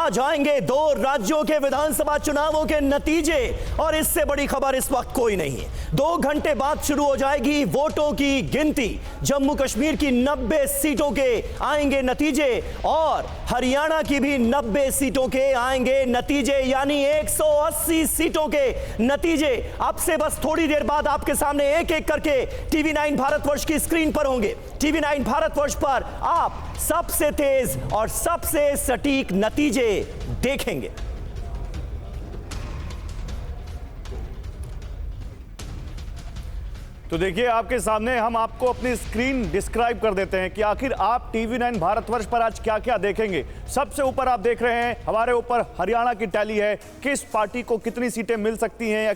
आज आएंगे 2 राज्यों के विधानसभा चुनावों के नतीजे और इससे बड़ी खबर इस वक्त कोई नहीं है। 2 घंटे बाद शुरू हो जाएगी वोटों की गिनती। जम्मू कश्मीर की 90 सीटों के आएंगे नतीजे और हरियाणा की भी 90 सीटों के आएंगे नतीजे, यानी 180 सीटों के नतीजे अब से बस थोड़ी देर बाद आपके सामने एक एक करके टीवी 9 भारतवर्ष की स्क्रीन पर होंगे। टीवी 9 भारतवर्ष पर आप सबसे तेज और सबसे सटीक नतीजे देखेंगे। तो देखिए, आपके सामने हम आपको अपनी स्क्रीन डिस्क्राइब कर देते हैं कि आखिर आप टीवी 9 भारतवर्ष पर आज क्या क्या देखेंगे। सबसे ऊपर आप देख रहे हैं, हमारे ऊपर हरियाणा की टैली है, किस पार्टी को कितनी सीटें मिल सकती हैं या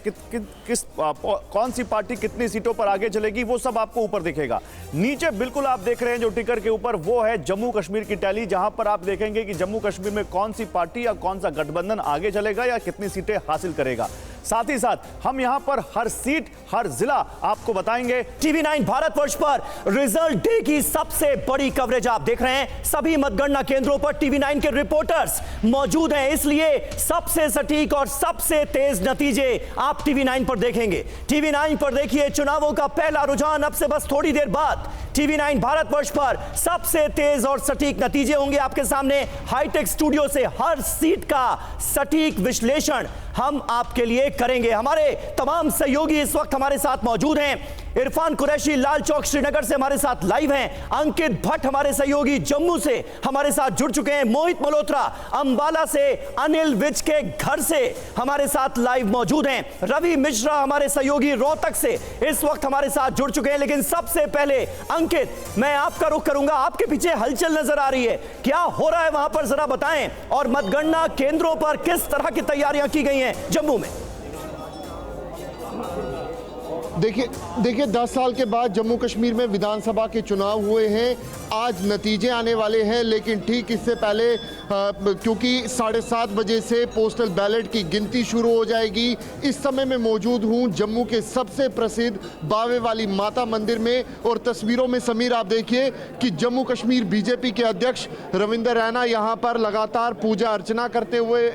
कौन सी पार्टी कितनी सीटों पर आगे चलेगी, वो सब आपको ऊपर दिखेगा। नीचे बिल्कुल आप देख रहे हैं जो टिकर के ऊपर, वो है जम्मू कश्मीर की टैली, जहां पर आप देखेंगे कि जम्मू कश्मीर में कौन सी पार्टी या कौन सा गठबंधन आगे चलेगा या कितनी सीटें हासिल करेगा। साथ ही साथ हम यहां पर हर सीट, हर जिला आपको बताएंगे। टीवी 9 भारतवर्ष पर रिजल्ट डे की सबसे बड़ी कवरेज आप देख रहे हैं। सभी मतगणना केंद्रों पर टीवी 9 के रिपोर्टर्स मौजूद हैं, इसलिए सबसे सटीक और सबसे तेज नतीजे आप टीवी 9 पर देखेंगे। टीवी 9 पर देखिए चुनावों का पहला रुझान अब से बस थोड़ी देर बाद टीवी 9 भारतवर्ष पर सबसे तेज और सटीक नतीजे होंगे आपके सामने। हाईटेक स्टूडियो से हर सीट का सटीक विश्लेषण हम आपके लिए करेंगे। हमारे तमाम सहयोगी इस वक्त हमारे साथ मौजूद हैं। इरफान कुरैशी लाल चौक श्रीनगर से हमारे साथ लाइव हैं। अंकित भट्ट हमारे सहयोगी जम्मू से हमारे साथ जुड़ चुके हैं। मोहित मल्होत्रा अंबाला से, अनिल विज के घर से हमारे साथ लाइव मौजूद हैं। रवि मिश्रा हमारे सहयोगी रोहतक से इस वक्त हमारे साथ जुड़ चुके हैं। लेकिन सबसे पहले अंकित, मैं आपका रुख करूंगा। आपके पीछे हलचल नजर आ रही है, क्या हो रहा है वहां पर जरा बताएं, और मतगणना केंद्रों पर किस तरह की तैयारियां की गई हैं जम्मू में? देखिए 10 साल के बाद जम्मू कश्मीर में विधानसभा के चुनाव हुए हैं। आज नतीजे आने वाले हैं, लेकिन ठीक इससे पहले क्योंकि 7:30 बजे से पोस्टल बैलेट की गिनती शुरू हो जाएगी। इस समय मैं मौजूद हूं जम्मू के सबसे प्रसिद्ध बावे वाली माता मंदिर में, और तस्वीरों में समीर आप देखिए कि जम्मू कश्मीर बीजेपी के अध्यक्ष रविंदर रैना यहां पर लगातार पूजा अर्चना करते हुए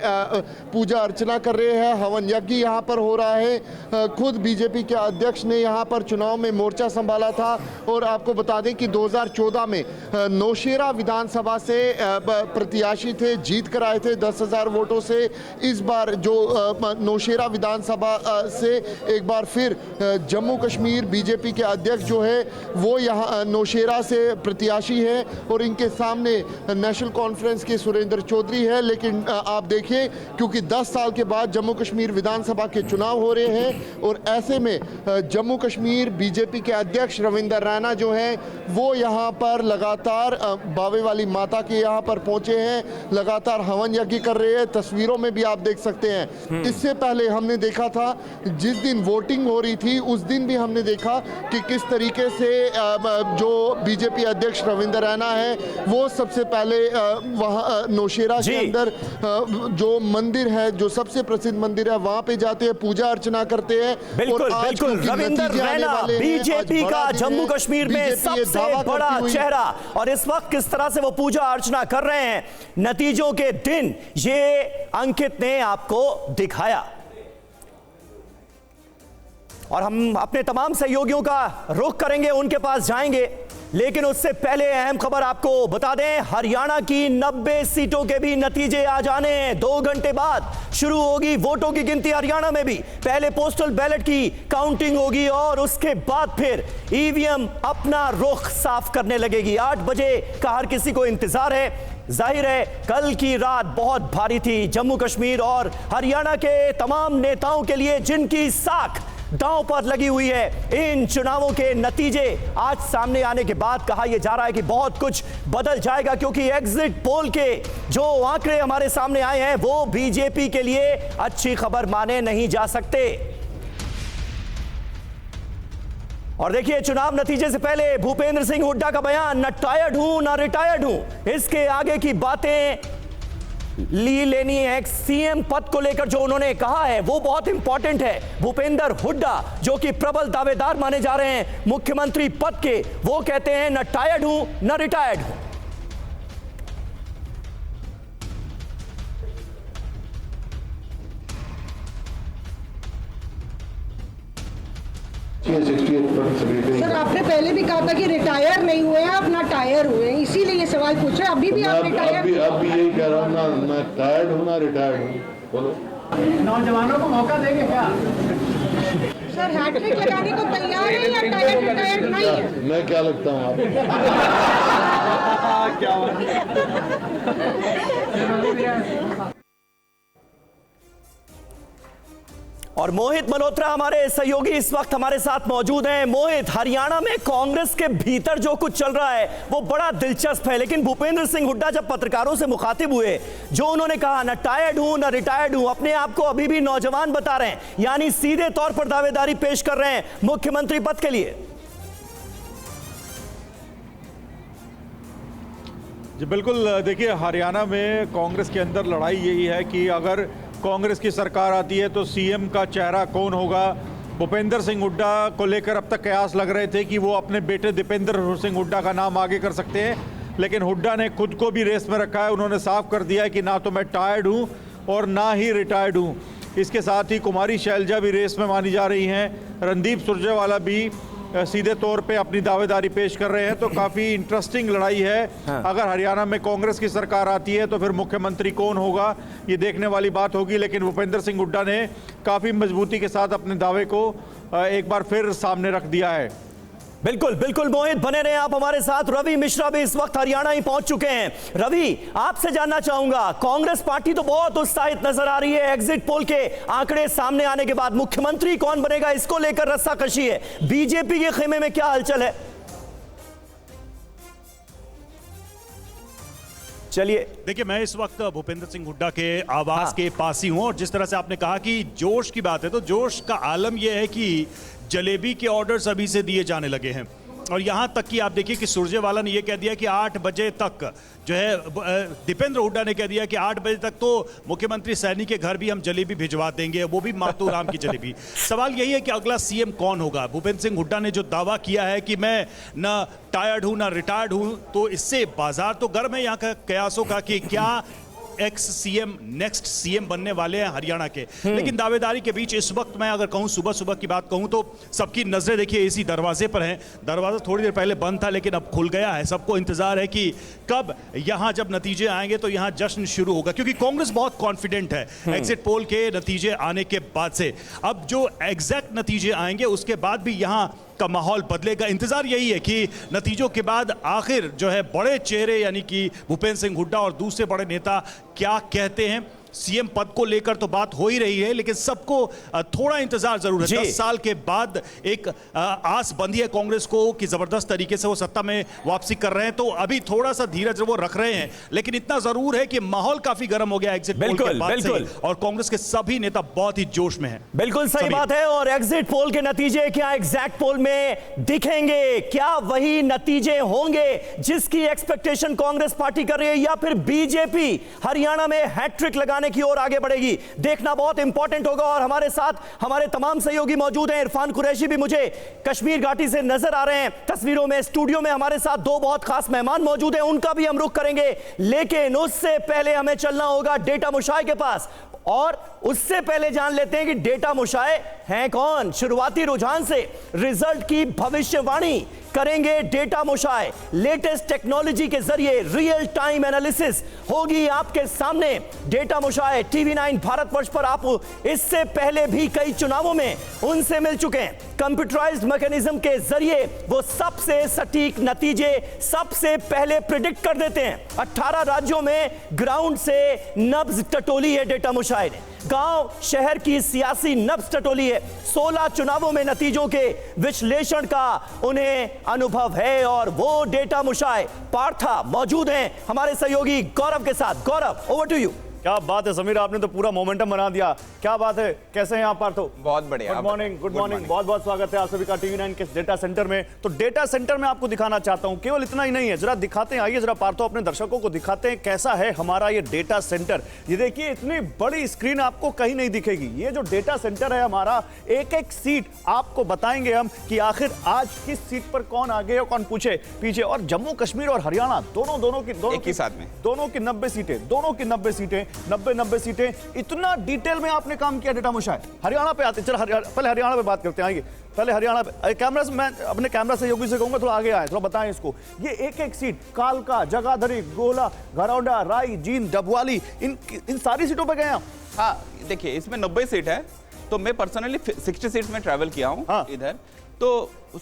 पूजा अर्चना कर रहे हैं। हवन यज्ञ यहां पर हो रहा है। खुद बीजेपी के अध्यक्ष ने यहां पर चुनाव में मोर्चा संभाला था, और आपको बता दें कि 2014 में नौशेरा विधानसभा से प्रत्याशी थे, जीत कर आए थे 10,000 वोटों से। इस बार जो नौशेरा विधानसभा से एक बार फिर जम्मू कश्मीर बीजेपी के अध्यक्ष जो है वो यहाँ नौशेरा से प्रत्याशी है, और इनके सामने नेशनल कॉन्फ्रेंस के सुरेंद्र चौधरी है। लेकिन आप देखिए, क्योंकि 10 साल के बाद जम्मू कश्मीर विधानसभा के चुनाव हो रहे हैं, और ऐसे में जम्मू कश्मीर बीजेपी के अध्यक्ष रविंदर रैना जो है वो यहाँ पर लगातार बावे वाली माता के यहाँ पर पहुंचे हैं, लगातार हवन यज्ञ कर रहे हैं। तस्वीरों में भी आप देख सकते हैं। इससे पहले हमने देखा था, जिस दिन वोटिंग हो रही थी उस दिन भी हमने देखा कि किस तरीके से जो बीजेपी अध्यक्ष रविंदर रैना है वो सबसे पहले वहाँ नौशेरा के अंदर जो मंदिर है, जो सबसे प्रसिद्ध मंदिर है, वहां पे जाते हैं, पूजा अर्चना करते हैं। बिल्कुल बिल्कुल, रविंदर रैना बीजेपी का जम्मू कश्मीर में सबसे बड़ा चेहरा, और इस वक्त किस तरह से वो पूजा अर्चना कर रहे हैं नतीजों के दिन, ये अंकित ने आपको दिखाया। और हम अपने तमाम सहयोगियों का रुख करेंगे, उनके पास जाएंगे, लेकिन उससे पहले अहम खबर आपको बता दें, हरियाणा की 90 सीटों के भी नतीजे आ जाने हैं। 2 घंटे बाद शुरू होगी वोटों की गिनती हरियाणा में भी। पहले पोस्टल बैलेट की काउंटिंग होगी और उसके बाद फिर ईवीएम अपना रुख साफ करने लगेगी। 8 बजे का हर किसी को इंतजार है। जाहिर है कल की रात बहुत भारी थी जम्मू कश्मीर और हरियाणा के तमाम नेताओं के लिए, जिनकी साख दांव पर लगी हुई है। इन चुनावों के नतीजे आज सामने आने के बाद कहा यह जा रहा है कि बहुत कुछ बदल जाएगा, क्योंकि एग्जिट पोल के जो आंकड़े हमारे सामने आए हैं वो बीजेपी के लिए अच्छी खबर माने नहीं जा सकते। और देखिए, चुनाव नतीजे से पहले भूपेंद्र सिंह हुड्डा का बयान, न टायर्ड हूं न रिटायर्ड हूं। इसके आगे की बातें लेनी है। सीएम पद को लेकर जो उन्होंने कहा है वो बहुत इंपॉर्टेंट है। भूपेंद्र हुड्डा जो कि प्रबल दावेदार माने जा रहे हैं मुख्यमंत्री पद के, वो कहते हैं न टायर्ड हूं न रिटायर्ड हूं। सर आपने पहले भी कहा था कि रिटायर नहीं हुए हैं, आप ना टायर हुए हैं, इसीलिए ये सवाल पूछा। अभी भी आप रिटायर? अब भी यही कह रहा हूँ, ना मैं टायर्ड हूँ ना रिटायर्ड हूँ। बोलो, नौजवानों को मौका देंगे क्या? सर हैट्रिक लगाने को तैयार है या टायर नहीं है? मैं क्या लगता हूँ आपको? और मोहित मल्होत्रा हमारे सहयोगी इस वक्त हमारे साथ मौजूद हैं। मोहित, हरियाणा में कांग्रेस के भीतर जो कुछ चल रहा है वो बड़ा दिलचस्प है, लेकिन भूपेंद्र सिंह हुड्डा जब पत्रकारों से मुखातिब हुए, जो उन्होंने कहा ना टायर्ड हूं ना रिटायर्ड हूं, अपने आप को अभी भी नौजवान बता रहे हैं, यानी सीधे तौर पर दावेदारी पेश कर रहे हैं मुख्यमंत्री पद के लिए। जी बिल्कुल, देखिए हरियाणा में कांग्रेस के अंदर लड़ाई यही है कि अगर कांग्रेस की सरकार आती है तो सीएम का चेहरा कौन होगा। भूपेंद्र सिंह हुड्डा को लेकर अब तक कयास लग रहे थे कि वो अपने बेटे दीपेंद्र सिंह हुड्डा का नाम आगे कर सकते हैं, लेकिन हुड्डा ने खुद को भी रेस में रखा है। उन्होंने साफ कर दिया है कि ना तो मैं टायर्ड हूं और ना ही रिटायर्ड हूं। इसके साथ ही कुमारी शैलजा भी रेस में मानी जा रही हैं, रणदीप सुरजेवाला भी सीधे तौर पे अपनी दावेदारी पेश कर रहे हैं। तो काफ़ी इंटरेस्टिंग लड़ाई है। अगर हरियाणा में कांग्रेस की सरकार आती है तो फिर मुख्यमंत्री कौन होगा ये देखने वाली बात होगी, लेकिन भूपेंद्र सिंह हुड्डा ने काफ़ी मजबूती के साथ अपने दावे को एक बार फिर सामने रख दिया है। बिल्कुल बिल्कुल मोहित, बने रहे आप हमारे साथ। रवि मिश्रा भी इस वक्त हरियाणा ही पहुंच चुके हैं। रवि, आपसे जानना चाहूंगा, कांग्रेस पार्टी तो बहुत उत्साहित नजर आ रही है, एग्जिट पोल के आंकड़े सामने आने के बाद मुख्यमंत्री कौन बनेगा इसको लेकर रस्साकशी है। बीजेपी के खेमे में क्या हलचल है? चलिए, देखिए मैं इस वक्त भूपेंद्र सिंह हुड्डा के आवास के पास ही हूं, और जिस तरह से आपने कहा कि जोश की बात है, तो जोश का आलम यह है कि जलेबी के ऑर्डर्स अभी से दिए जाने लगे हैं। और यहां तक कि आप देखिए कि सुरजेवाला ने यह कह दिया कि 8 बजे तक जो है, दीपेंद्र हुड्डा ने कह दिया कि 8 बजे तक तो मुख्यमंत्री सैनी के घर भी हम जलेबी भिजवा देंगे, वो भी मातूराम की जलेबी। सवाल यही है कि अगला सीएम कौन होगा। भूपेंद्र सिंह हुड्डा ने जो दावा किया है कि मैं ना टायर्ड हूं ना रिटायर्ड हूं, तो इससे बाजार तो गर्म है यहाँ का कयासों का कि क्या एक्स सीएम नेक्स्ट सीएम बनने वाले हैं हरियाणा के। लेकिन दावेदारी के बीच इस वक्त मैं अगर कहूं, सुबह सुबह की बात कहूं, तो सबकी नजरें देखिए इसी दरवाजे पर हैं। दरवाजा थोड़ी देर पहले बंद था लेकिन अब खुल गया है। सबको इंतजार है कि कब यहां जब नतीजे आएंगे तो यहां जश्न शुरू होगा, क्योंकि कांग्रेस बहुत कॉन्फिडेंट है एग्जिट पोल के नतीजे आने के बाद से। अब जो एग्जैक्ट नतीजे आएंगे उसके बाद भी यहां का माहौल बदलेगा। इंतजार यही है कि नतीजों के बाद आखिर जो है बड़े चेहरे यानी कि भूपेंद्र सिंह हुड्डा और दूसरे बड़े नेता क्या कहते हैं। सीएम पद को लेकर तो बात हो ही रही है, लेकिन सबको थोड़ा इंतजार जरूर है। 10 साल के बाद एक आस बंधी है कांग्रेस को कि जबरदस्त तरीके से वो सत्ता में वापसी कर रहे हैं, तो अभी थोड़ा सा धीरज वो रख रहे हैं। लेकिन इतना जरूर है कि माहौल काफी गर्म हो गया एग्जिट पोल के बाद से, और कांग्रेस के सभी नेता बहुत ही जोश में हैं। बिल्कुल सही बात है। और एग्जिट पोल के नतीजे क्या एग्जैक्ट पोल में दिखेंगे? क्या वही नतीजे होंगे जिसकी एक्सपेक्टेशन कांग्रेस पार्टी कर रही है, या फिर बीजेपी हरियाणा में हैट्रिक लगाने की ओर आगे बढ़ेगी? देखना बहुत इंपॉर्टेंट होगा। और हमारे साथ हमारे तमाम सहयोगी मौजूद हैं। इरफान कुरैशी भी मुझे कश्मीर घाटी से नजर आ रहे हैं तस्वीरों में। स्टूडियो में हमारे साथ 2 बहुत खास मेहमान मौजूद हैं, उनका भी हम रुख करेंगे, लेकिन उससे पहले हमें चलना होगा डेटा मुशाय के पास। और उससे पहले जान लेते हैं कि डेटा मुशाय हैं कौन। शुरुआती रुझान से रिजल्ट की भविष्यवाणी करेंगे डेटा मुशाय। लेटेस्ट टेक्नोलॉजी के जरिए रियल टाइम एनालिसिस होगी आपके सामने। डेटा मुशाय TV9 भारतवर्ष पर आप इससे पहले भी कई चुनावों में उनसे मिल चुके हैं। कंप्यूटराइज्ड मैकेनिज्म के जरिए वो सबसे सटीक नतीजे सबसे पहले प्रिडिक्ट कर देते हैं। 18 राज्यों में ग्राउंड से नब्ज टटोली है डेटा मुशाय ने। गांव शहर की सियासी नब्ज टटोली है। 16 चुनावों में नतीजों के विश्लेषण का उन्हें अनुभव है। और वो डेटा मुशाय पार्था मौजूद हैं हमारे सहयोगी गौरव के साथ। गौरव, ओवर टू यू। क्या बात है समीर, आपने तो पूरा मोमेंटम बना दिया। क्या बात है, कैसे हैं आप पार्थो? बहुत बढ़िया। Good morning. Good morning. बहुत बहुत स्वागत है आप सभी का TV9 के डेटा सेंटर में। तो डेटा सेंटर में आपको दिखाना चाहता हूं, केवल इतना ही नहीं है, जरा दिखाते हैं, आइए जरा पार्थो अपने दर्शकों को दिखाते हैं कैसा है हमारा ये डेटा सेंटर। ये देखिए, इतनी बड़ी स्क्रीन आपको कहीं नहीं दिखेगी। ये जो डेटा सेंटर है हमारा, एक एक सीट आपको बताएंगे हम कि आखिर आज किस सीट पर कौन आगे और कौन पूछे पीछे। और जम्मू कश्मीर और हरियाणा दोनों की 90 सीटें, दोनों की 90 सीटें 90 सीटें। इतना डिटेल में आपने काम किया डेटा मुशाय। हरियाणा पे आते, चल पहले हरियाणा पे बात करते हैं। आइए पहले हरियाणा पे। कैमरा से मैं अपने कैमरा सहयोगी से कहूंगा थोड़ा आगे आए, थोड़ा बताएं इसको। ये एक एक सीट कालका, जगाधरी, गोला, घरौंडा, राई, जींद, डबवाली, इन सारी सीटों पे गए आप? हाँ देखिए, इसमें 90 सीट है, तो मैं पर्सनली 60 सीट्स में ट्रैवल किया हूँ। हाँ। इधर तो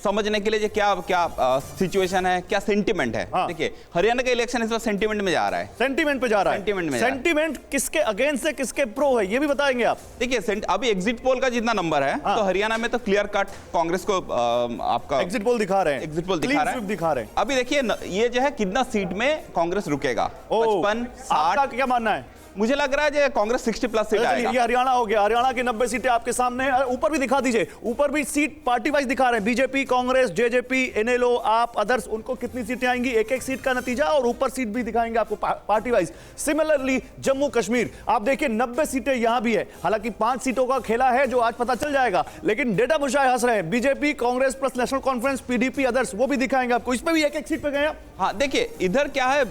समझने के लिए क्या क्या सिचुएशन है, क्या सेंटिमेंट है। हाँ। देखिए हरियाणा का इलेक्शन इस बार सेंटिमेंट में जा रहा है। सेंटिमेंट पे जा रहा है। सेंटिमेंट में जा रहा है। सेंटिमेंट किसके अगेंस्ट है, किसके प्रो है, ये भी बताएंगे आप? देखिए अभी एग्जिट पोल का जितना नंबर है, हाँ। तो हरियाणा में तो क्लियर कट कांग्रेस को आपका एग्जिट पोल दिखा रहे हैं। एग्जिट पोल Clean sweep दिखा रहे हैं। अभी देखिए ये जो है कितना सीट में कांग्रेस रुकेगा, 55, 60। आपका क्या मानना है? मुझे लग रहा है जो कांग्रेस 60+ सीट आएगा। ये हरियाणा हो गया, हरियाणा की 90 सीटें आपके सामने हैं। ऊपर भी दिखा दीजिए, ऊपर भी सीट पार्टी वाइज दिखा रहे हैं। बीजेपी, कांग्रेस, जेजेपी, एनएलओ, आप, अदर्स, उनको कितनी सीटें आएंगी, एक एक सीट का नतीजा, और ऊपर सीट भी दिखाएंगे आपको party wise. Similarly Jammu Kashmir, आप देखिए 90 सीटें यहां भी है। हालांकि 5 सीटों का खेला है जो आज पता चल जाएगा, लेकिन डेटा मुशाय हंस रहे हैं। BJP, Congress plus national conference, PDP, others, वो भी दिखाएंगे आपको। इसमें भी एक एक सीट पे गए आप। हाँ देखिए इधर क्या है,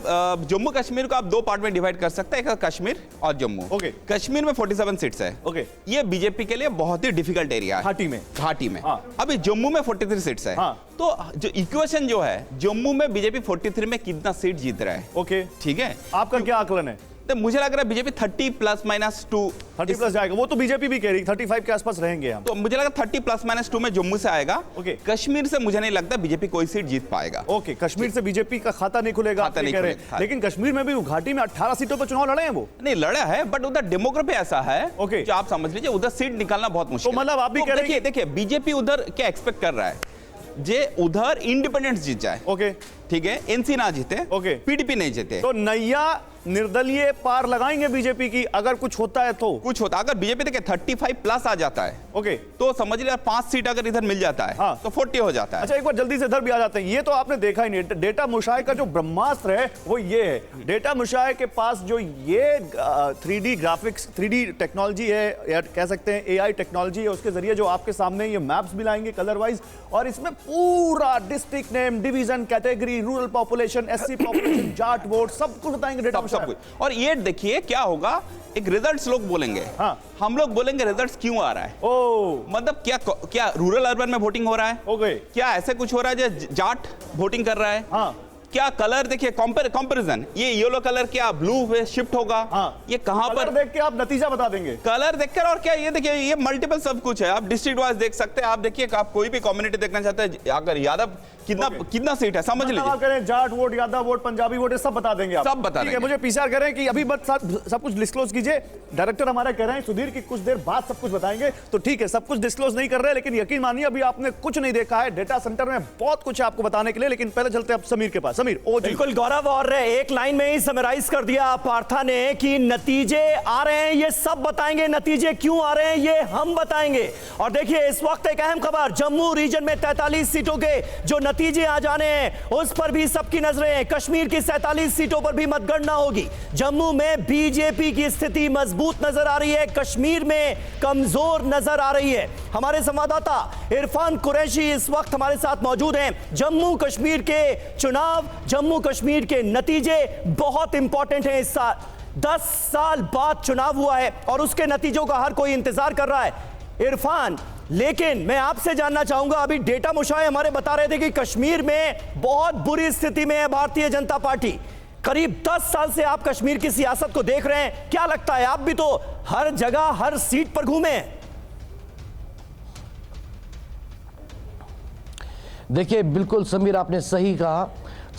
जम्मू कश्मीर को आप 2 पार्ट में डिवाइड कर सकते हैं, एक कश्मीर और जम्मू। ओके। कश्मीर में 47 सीट्स है। ओके। ये बीजेपी के लिए बहुत ही डिफिकल्ट एरिया है, घाटी में। हाँ। अभी जम्मू में 43 सीट्स है। हाँ। तो जो इक्वेशन जो है, जम्मू में बीजेपी 43 में कितना सीट जीत रहा है। ओके, ठीक है, आपका क्या आकलन है? तो मुझे लग रहा है बीजेपी 30 ±2 30 प्लस जाएगा। वो तो बीजेपी भी कह रही 35 के आसपास रहेंगे हम। तो मुझे लगा 30 ±2 में जम्मू से आएगा। ओके। कश्मीर से मुझे नहीं लगता बीजेपी कोई सीट जीत पाएगा। ओके, कश्मीर से बीजेपी का खाता नहीं खुलेगा, खाता आप नहीं कह रहे हैं। खुलेगा। लेकिन कश्मीर में भी घाटी में 18 सीटों पर चुनाव लड़े हैं वो। नहीं लड़ा है, बट उधर डेमोग्राफी ऐसा है ओके। जो आप समझ लीजिए उधर सीट निकालना बहुत मुश्किल तो मतलब आप भी कह रहे हैं देखिए बीजेपी उधर क्या एक्सपेक्ट कर रहा है, जे उधर इंडिपेंडेंस जीत जाए। ओके, ठीक है, एनसी ना जीते, ओके। पीडीपी नहीं जीते, तो नैया निर्दलीय पार लगाएंगे बीजेपी की अगर कुछ होता है तो। कुछ होता, अगर बीजेपी देखिए 35+ आ जाता है, ओके, तो समझ लिया 5 सीट अगर इधर मिल जाता है, हाँ। तो 40 हो जाता है। अच्छा एक बार जल्दी से इधर भी आ जाते हैं। ये तो आपने देखा ही नहीं, डेटा मुशाय का जो ब्रह्मास्त्र है वो ये है। डेटा मुशाय के पास जो ये 3D ग्राफिक्स, 3D टेक्नोलॉजी है, या कह सकते हैं AI टेक्नोलॉजी है, उसके जरिए जो आपके सामने ये मैप्स भी लाएंगे कलर वाइज, और इसमें पूरा district name, division, category, rural population, SC population, Jat vote, सब कुछ बताएंगे डेटा सब कुछ। और ये देखिए क्या होगा, एक रिजल्ट्स लोग बोलेंगे, हाँ। हम लोग बोलेंगे रिजल्ट्स क्यों आ रहा है। ओ, मतलब क्या रूरल अर्बन में वोटिंग हो रहा है, ओके, क्या ऐसे कुछ हो रहा है जो जाट वोटिंग कर रहा है, हाँ। क्या कलर देखिए कंपैरिजन, ये येलो कलर क्या ब्लू पे शिफ्ट होगा, हाँ। ये कहां पर देख के आप नतीजा बता देंगे, कलर देखकर। और क्या ये देखिए ये मल्टीपल सब कुछ है, आप डिस्ट्रिक्ट वाइज देख सकते हैं। आप देखिए आप कोई भी कम्युनिटी देखना चाहते हैं, अगर यादव कितना सीट है समझ लीजिए, करें Jat vote, Yadav vote, Punjabi vote, सब बता देंगे आप। सब बता ठीक है, देंगे। मुझे पीसीआर कह रहे हैं कि अभी बस सब कुछ डिस्क्लोज कीजिए। डायरेक्टर हमारे कह रहे हैं सुधीर की कुछ देर बाद सब कुछ बताएंगे, तो ठीक है, सब कुछ डिस्क्लोज नहीं कर रहे हैं, लेकिन यकीन मानिए अभी आपने कुछ नहीं देखा है। डेटा सेंटर में बहुत कुछ है आपको बताने के लिए, लेकिन पहले चलते हैं समीर के पास। समीर, ओ जी। बिल्कुल गौरव, और एक लाइन में ही समराइज कर दिया पार्था ने कि नतीजे आ रहे हैं, ये सब बताएंगे, नतीजे क्यों आ रहे हैं ये हम बताएंगे। और देखिए इस वक्त एक अहम खबर, जम्मू रीजन में 43 सीटों के जो नतीजे आ जाने हैं उस पर भी सबकी नजरें हैं। कश्मीर की 47 सीटों पर भी मतगणना होगी। जम्मू में बीजेपी की स्थिति मजबूत नजर आ रही है, कश्मीर में कमजोर नजर आ रही है। हमारे संवाददाता इरफान कुरैशी इस वक्त हमारे साथ मौजूद हैं। जम्मू कश्मीर के चुनाव, जम्मू कश्मीर के नतीजे बहुत इंपॉर्टेंट हैं। इस साल 10 साल बाद चुनाव हुआ है और उसके नतीजों का हर कोई इंतजार कर रहा है। इरफान, लेकिन मैं आपसे जानना चाहूंगा, अभी डेटा मुशाय हमारे बता रहे थे कि कश्मीर में बहुत बुरी स्थिति में है भारतीय जनता पार्टी। करीब 10 साल से आप कश्मीर की सियासत को देख रहे हैं, क्या लगता है, आप भी तो हर जगह हर सीट पर घूमे हैं। देखिए बिल्कुल समीर, आपने सही कहा,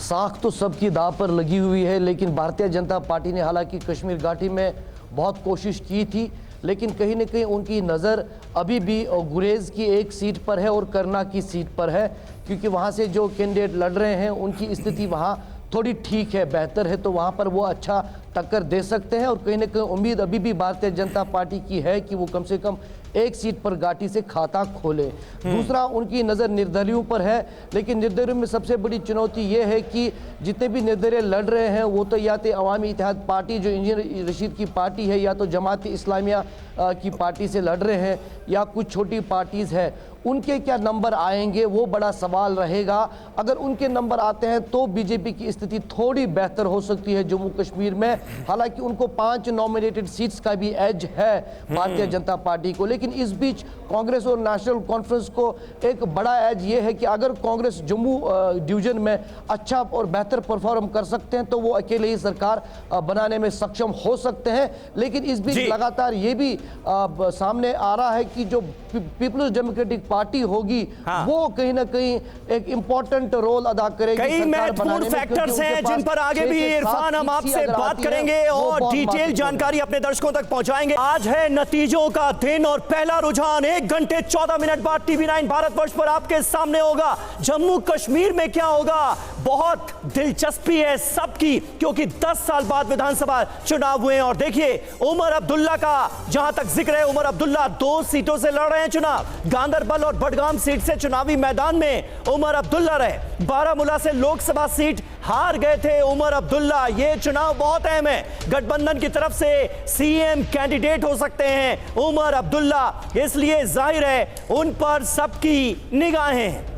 साख तो सबकी दांव पर लगी हुई है, लेकिन भारतीय जनता पार्टी ने हालांकि कश्मीर घाटी में बहुत कोशिश की थी, लेकिन कहीं न कहीं उनकी नज़र अभी भी गुरेज की एक सीट पर है और करना की सीट पर है, क्योंकि वहाँ से जो कैंडिडेट लड़ रहे हैं उनकी स्थिति वहाँ थोड़ी ठीक है, बेहतर है, तो वहाँ पर वो अच्छा टक्कर दे सकते हैं। और कहीं न कहीं उम्मीद अभी भी भारतीय जनता पार्टी की है कि वो कम से कम एक सीट पर घाटी से खाता खोले। दूसरा, उनकी नज़र निर्दलियों पर है, लेकिन निर्दलियों में सबसे बड़ी चुनौती ये है कि जितने भी निर्दलीय लड़ रहे हैं वो तो या तो अवामी इत्तेहाद पार्टी जो इंजीनियर रशीद की पार्टी है, या तो जमात इस्लामिया की पार्टी से लड़ रहे हैं, या कुछ छोटी पार्टीज़ है। उनके क्या नंबर आएंगे वो बड़ा सवाल रहेगा। अगर उनके नंबर आते हैं तो बीजेपी की स्थिति थोड़ी बेहतर हो सकती है जम्मू कश्मीर में। हालांकि उनको 5 नॉमिनेटेड सीट्स का भी एज है भारतीय जनता पार्टी को, लेकिन इस बीच कांग्रेस और नेशनल कॉन्फ्रेंस को एक बड़ा एज ये है कि अगर कांग्रेस जम्मू डिवीजन में अच्छा और बेहतर परफॉर्म कर सकते हैं तो वो अकेले ही सरकार बनाने में सक्षम हो सकते हैं। लेकिन इस बीच लगातार ये भी सामने आ रहा है कि जो पीपल्स डेमोक्रेटिक पार्टी होगी वो कहीं ना कहीं एक इंपॉर्टेंट रोल अदा करेगी। कई महत्वपूर्ण फैक्टर्स हैं जिन पर आगे भी इरफान हम आपसे बात करेंगे और डिटेल जानकारी अपने दर्शकों तक पहुंचाएंगे। आज है नतीजों का दिन और पहला रुझान 1 घंटे 14 मिनट बाद TV9 भारतवर्ष पर आपके सामने होगा। जम्मू कश्मीर में क्या होगा, बहुत दिलचस्पी है सबकी, क्योंकि 10 साल बाद विधानसभा चुनाव हुए हैं। और देखिए उमर अब्दुल्ला का जहां तक जिक्र है, उमर अब्दुल्ला 2 सीटों से लड़ रहे हैं चुनाव। गांदरबल और बडगाम सीट से चुनावी मैदान में उमर अब्दुल्ला रहे। बारामूला से लोकसभा सीट हार गए थे उमर अब्दुल्ला। यह चुनाव बहुत अहम है, गठबंधन की तरफ से सीएम कैंडिडेट हो सकते हैं उमर अब्दुल्ला, इसलिए जाहिर है उन पर सबकी निगाहें हैं।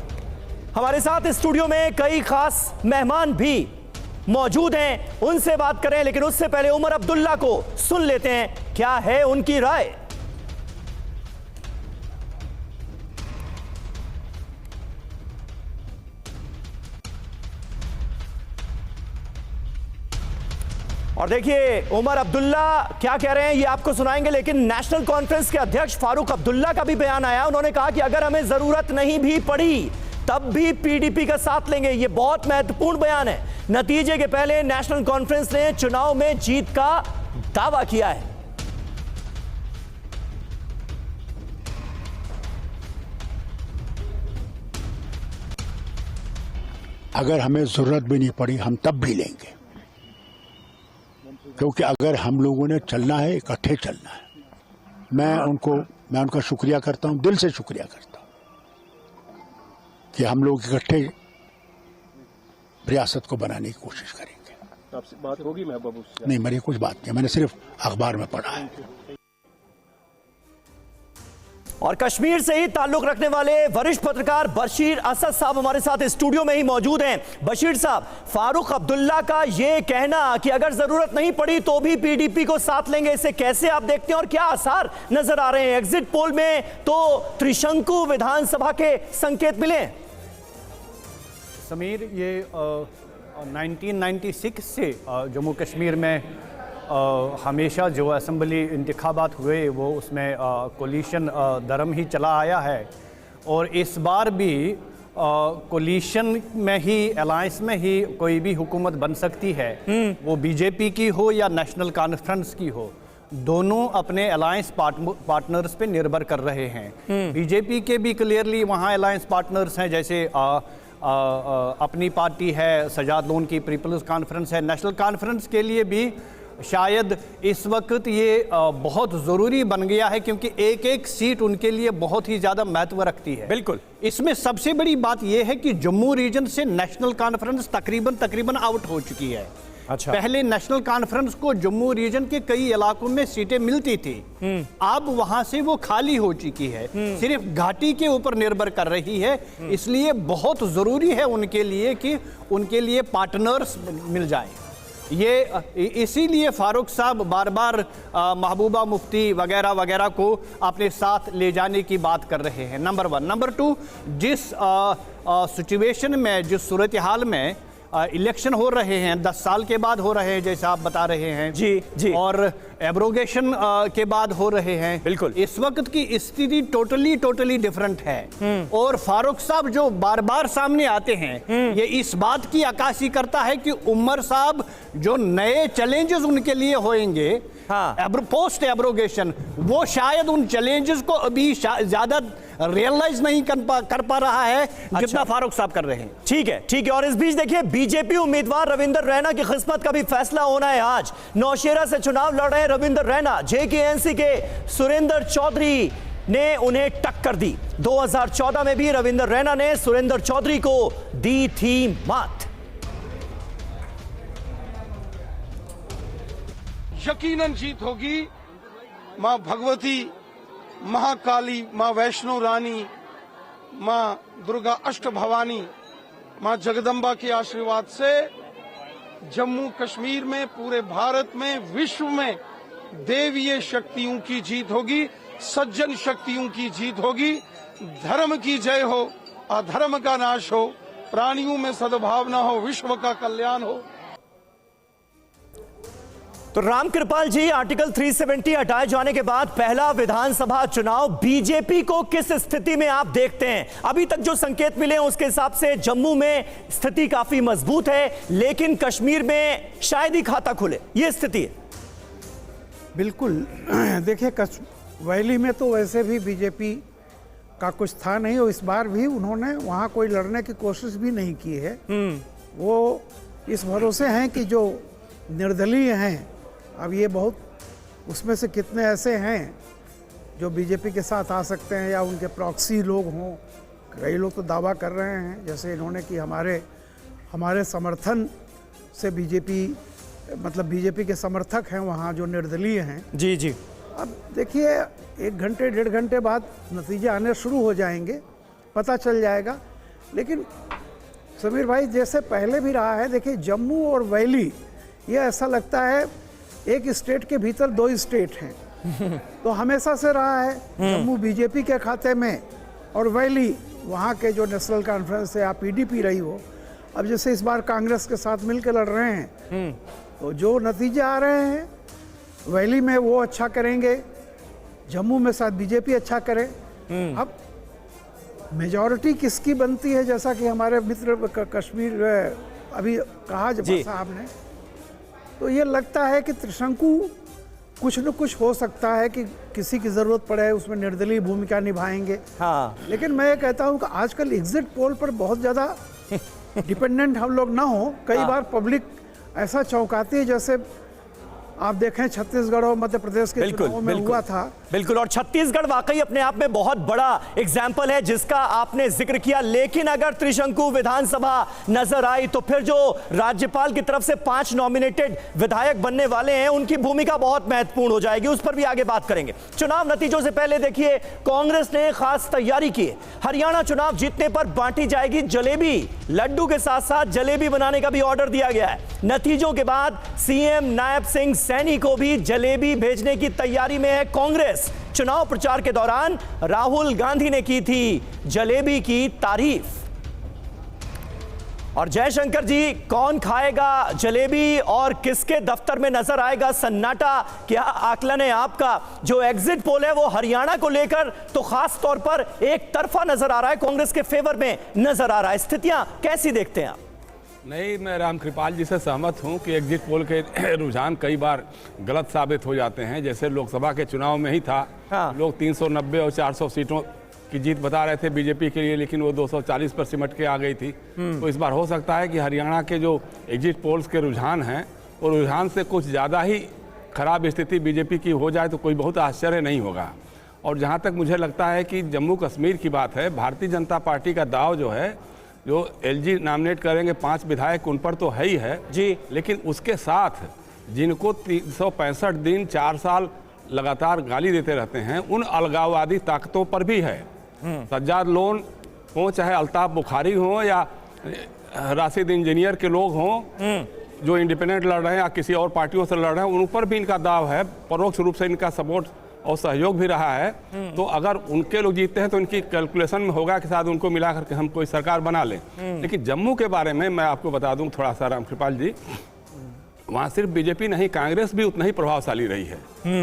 हमारे साथ स्टूडियो में कई खास मेहमान भी मौजूद हैं, उनसे बात करें, लेकिन उससे पहले उमर अब्दुल्ला को सुन लेते हैं, क्या है उनकी राय। और देखिए उमर अब्दुल्ला क्या कह रहे हैं ये आपको सुनाएंगे, लेकिन नेशनल कॉन्फ्रेंस के अध्यक्ष फारूक अब्दुल्ला का भी बयान आया। उन्होंने कहा कि अगर हमें जरूरत नहीं भी पड़ी तब भी पीडीपी का साथ लेंगे। ये बहुत महत्वपूर्ण बयान है। नतीजे के पहले नेशनल कॉन्फ्रेंस ने चुनाव में जीत का दावा किया है। अगर हमें जरूरत भी नहीं पड़ी हम तब भी लेंगे, क्योंकि अगर हम लोगों ने चलना है, इकट्ठे चलना है। मैं उनका शुक्रिया करता हूं, दिल से शुक्रिया करता हूं कि हम लोग इकट्ठे रियासत को बनाने की कोशिश करेंगे। आपसे बात होगी महबूब से? नहीं, मेरी कुछ बात नहीं, मैंने सिर्फ अखबार में पढ़ा है। और कश्मीर से ही ताल्लुक रखने वाले वरिष्ठ पत्रकार बशीर असद साहब हमारे साथ स्टूडियो में ही मौजूद हैं। बशीर साहब, फारूक अब्दुल्ला का यह कहना कि अगर जरूरत नहीं पड़ी तो भी पीडीपी को साथ लेंगे, इसे कैसे आप देखते हैं और क्या आसार नजर आ रहे हैं? एग्जिट पोल में तो त्रिशंकु विधानसभा के संकेत मिले। समीर, ये 1996 से जम्मू कश्मीर में हमेशा जो असेंबली इंतखाबात हुए वो उसमें कोलिशन धर्म ही चला आया है, और इस बार भी कोलिशन में ही, अलायंस में ही कोई भी हुकूमत बन सकती है, वो बीजेपी की हो या नेशनल कॉन्फ्रेंस की हो। दोनों अपने अलायंस पार्टनर्स पे निर्भर कर रहे हैं। बीजेपी के भी क्लियरली वहाँ अलायंस पार्टनर्स हैं, जैसे अपनी पार्टी है, सजाद लोन की पीपल्स कॉन्फ्रेंस है। नेशनल कॉन्फ्रेंस के लिए भी शायद इस वक्त ये बहुत ज़रूरी बन गया है, क्योंकि एक एक सीट उनके लिए बहुत ही ज़्यादा महत्व रखती है। बिल्कुल। इसमें सबसे बड़ी बात यह है कि जम्मू रीजन से नेशनल कॉन्फ्रेंस तकरीबन आउट हो चुकी है। अच्छा। पहले नेशनल कॉन्फ्रेंस को जम्मू रीजन के कई इलाकों में सीटें मिलती थी, अब वहां से वो खाली हो चुकी है, सिर्फ घाटी के ऊपर निर्भर कर रही है। इसलिए बहुत ज़रूरी है उनके लिए कि उनके लिए पार्टनर्स मिल जाए। ये इसीलिए फारूक साहब बार बार महबूबा मुफ्ती वगैरह वगैरह को अपने साथ ले जाने की बात कर रहे हैं, नंबर 1। नंबर 2, जिस सिचुएशन में, जिस सूरत हाल में इलेक्शन हो रहे हैं, 10 साल के बाद हो रहे हैं जैसा आप बता रहे हैं जी, और एब्रोगेशन के बाद हो रहे हैं। बिल्कुल। इस वक्त की स्थिति टोटली डिफरेंट है। और फारूक साहब जो बार बार सामने आते हैं, ये इस बात की अक्कासी करता है कि उमर साहब जो नए चैलेंजेस उनके लिए होंगे पोस्ट एब्रोगेशन, वो शायद उन चैलेंजेस को अभी ज्यादा रियलाइज नहीं कर पा रहा है जितना फारूक साहब कर रहे हैं। ठीक है। और इस बीच देखिए बीजेपी उम्मीदवार रविंदर रैना की किस्मत का भी फैसला होना है आज। नौशेरा से चुनाव लड़ रहे हैं रविंदर रैना। जेकेएनसी के सुरेंद्र चौधरी ने उन्हें टक्कर दी। 2014 में भी रविंदर रैना ने सुरेंद्र चौधरी को दी थी मात। यकीनन जीत होगी। मां भगवती, महाकाली, मां वैष्णो रानी माँ दुर्गा अष्ट भवानी, माँ जगदम्बा के आशीर्वाद से जम्मू कश्मीर में, पूरे भारत में, विश्व में देवीय शक्तियों की जीत होगी, सज्जन शक्तियों की जीत होगी। धर्म की जय हो, अधर्म का नाश हो, प्राणियों में सद्भावना हो, विश्व का कल्याण हो। तो रामकृपाल जी, आर्टिकल 370 हटाए जाने के बाद पहला विधानसभा चुनाव बीजेपी को किस स्थिति में आप देखते हैं? अभी तक जो संकेत मिले हैं उसके हिसाब से जम्मू में स्थिति काफी मजबूत है, लेकिन कश्मीर में शायद ही खाता खुले, ये स्थिति है। बिल्कुल, देखिए वैली में तो वैसे भी बीजेपी का कुछ था नहीं, और इस बार भी उन्होंने वहां कोई लड़ने की कोशिश भी नहीं की है। वो इस भरोसे हैं कि जो निर्दलीय हैं, अब ये बहुत, उसमें से कितने ऐसे हैं जो बीजेपी के साथ आ सकते हैं या उनके प्रॉक्सी लोग हों। कई लोग तो दावा कर रहे हैं, जैसे इन्होंने, कि हमारे समर्थन से बीजेपी, मतलब बीजेपी के समर्थक हैं वहाँ जो निर्दलीय हैं। जी जी। अब देखिए 1 घंटे 1.5 घंटे बाद नतीजे आने शुरू हो जाएंगे, पता चल जाएगा। लेकिन समीर भाई, जैसे पहले भी रहा है, देखिए जम्मू और वैली, ये ऐसा लगता है एक स्टेट के भीतर 2 स्टेट हैं। तो हमेशा से रहा है जम्मू बीजेपी के खाते में और वैली वहाँ के जो नेशनल कॉन्फ्रेंस है या पीडीपी रही हो। अब जैसे इस बार कांग्रेस के साथ मिलकर लड़ रहे हैं, तो जो नतीजे आ रहे हैं वैली में वो अच्छा करेंगे, जम्मू में शायद बीजेपी अच्छा करे। अब मेजॉरिटी किसकी बनती है, जैसा कि हमारे मित्र कश्मीर अभी कहा जब साहब ने, तो ये लगता है कि त्रिशंकु कुछ न कुछ हो सकता है कि किसी की जरूरत पड़े उसमें निर्दलीय भूमिका निभाएंगे। हाँ। लेकिन मैं ये कहता हूँ कि आजकल एग्जिट पोल पर बहुत ज़्यादा डिपेंडेंट हम लोग ना हो। कई बार पब्लिक ऐसा चौंकाती है, जैसे आप देखें छत्तीसगढ़ और मध्य प्रदेश के चुनाव में हुआ था। बिल्कुल, और छत्तीसगढ़ वाकई अपने आप में बहुत बड़ा एग्जाम्पल है जिसका आपने जिक्र किया। लेकिन अगर त्रिशंकु विधानसभा नजर आई तो फिर जो राज्यपाल की तरफ से 5 नॉमिनेटेड विधायक बनने वाले हैं, उनकी भूमिका बहुत महत्वपूर्ण हो जाएगी, उस पर भी आगे बात करेंगे। चुनाव नतीजों से पहले देखिए, कांग्रेस ने खास तैयारी की है। हरियाणा चुनाव जीतने पर बांटी जाएगी जलेबी, लड्डू के साथ साथ जलेबी बनाने का भी ऑर्डर दिया गया है। नतीजों के बाद सीएम नायब सिंह सैनी को भी जलेबी भेजने की तैयारी में है कांग्रेस। चुनाव प्रचार के दौरान राहुल गांधी ने की थी जलेबी की तारीफ। और जयशंकर जी, कौन खाएगा जलेबी और किसके दफ्तर में नजर आएगा सन्नाटा? क्या आकलन है आपका? जो एग्जिट पोल है वो हरियाणा को लेकर तो खास तौर पर एक तरफा नजर आ रहा है, कांग्रेस के फेवर में नजर आ रहा है। स्थितियां कैसी देखते हैं आप? नहीं, मैं रामकृपाल जी से सहमत हूं कि एग्जिट पोल के रुझान कई बार गलत साबित हो जाते हैं। जैसे लोकसभा के चुनाव में ही था। हाँ। लोग 390 और 400 सीटों की जीत बता रहे थे बीजेपी के लिए, लेकिन वो 240 पर सिमट के आ गई थी। तो इस बार हो सकता है कि हरियाणा के जो एग्जिट पोल्स के रुझान हैं, वो रुझान से कुछ ज़्यादा ही खराब स्थिति बीजेपी की हो जाए तो कोई बहुत आश्चर्य नहीं होगा। और जहाँ तक मुझे लगता है कि जम्मू कश्मीर की बात है, भारतीय जनता पार्टी का दाव जो है, जो एलजी नॉमिनेट करेंगे 5 विधायक, उन पर तो है ही है जी। लेकिन उसके साथ जिनको 365 दिन 4 साल लगातार गाली देते रहते हैं, उन अलगाववादी ताकतों पर भी है। सज्जाद लोन हो, चाहे अल्ताफ बुखारी हो, या राशिद इंजीनियर के लोग हों जो इंडिपेंडेंट लड़ रहे हैं या किसी और पार्टियों से लड़ रहे हैं, उन पर भी इनका दाव है। परोक्ष रूप से इनका सपोर्ट और सहयोग भी रहा है। तो अगर उनके लोग जीतते हैं तो इनकी कैलकुलेशन में होगा कि शायद उनको मिला करके हम कोई सरकार बना लें। लेकिन जम्मू के बारे में मैं आपको बता दूं थोड़ा सा रामकृपाल जी, वहाँ सिर्फ बीजेपी नहीं, कांग्रेस भी उतना ही प्रभावशाली रही है।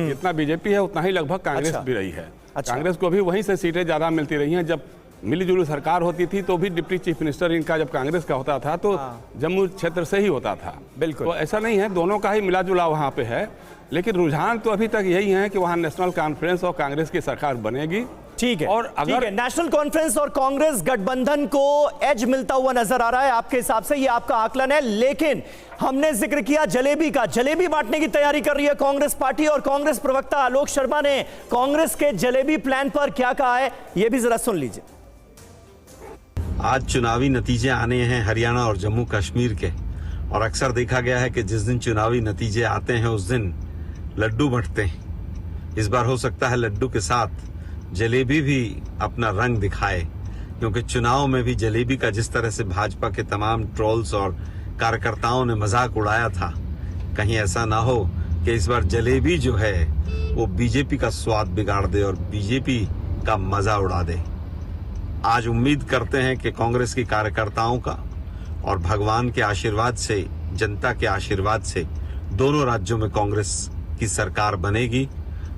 जितना बीजेपी है उतना ही लगभग कांग्रेस भी रही है। कांग्रेस को भी वहीं से सीटें ज़्यादा मिलती रही हैं। जब मिलीजुली सरकार होती थी तो भी डिप्टी चीफ मिनिस्टर इनका जब कांग्रेस का होता था तो जम्मू क्षेत्र से ही होता था। बिल्कुल, तो ऐसा नहीं है, दोनों का ही मिला जुला वहाँ पे है। लेकिन रुझान तो अभी तक यही है कि वहाँ नेशनल कॉन्फ्रेंस और कांग्रेस की सरकार बनेगी। ठीक है, और अगर नेशनल कॉन्फ्रेंस और कांग्रेस गठबंधन को एज मिलता हुआ नजर आ रहा है आपके हिसाब से, ये आपका आकलन है। लेकिन हमने जिक्र किया जलेबी का, जलेबी बांटने की तैयारी कर रही है कांग्रेस पार्टी, और कांग्रेस प्रवक्ता आलोक शर्मा ने कांग्रेस के जलेबी प्लान पर क्या कहा है, यह भी जरा सुन लीजिए। आज चुनावी नतीजे आने हैं हरियाणा और जम्मू कश्मीर के, और अक्सर देखा गया है कि जिस दिन चुनावी नतीजे आते हैं उस दिन लड्डू बंटते हैं। इस बार हो सकता है लड्डू के साथ जलेबी भी अपना रंग दिखाए, क्योंकि चुनाव में भी जलेबी का जिस तरह से भाजपा के तमाम ट्रोल्स और कार्यकर्ताओं ने मजाक उड़ाया था, कहीं ऐसा ना हो कि इस बार जलेबी जो है वो बीजेपी का स्वाद बिगाड़ दे और बीजेपी का मजा उड़ा दे। आज उम्मीद करते हैं कि कांग्रेस की कार्यकर्ताओं का और भगवान के आशीर्वाद से, जनता के आशीर्वाद से दोनों राज्यों में कांग्रेस की सरकार बनेगी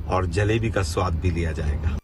और जलेबी का स्वाद भी लिया जाएगा।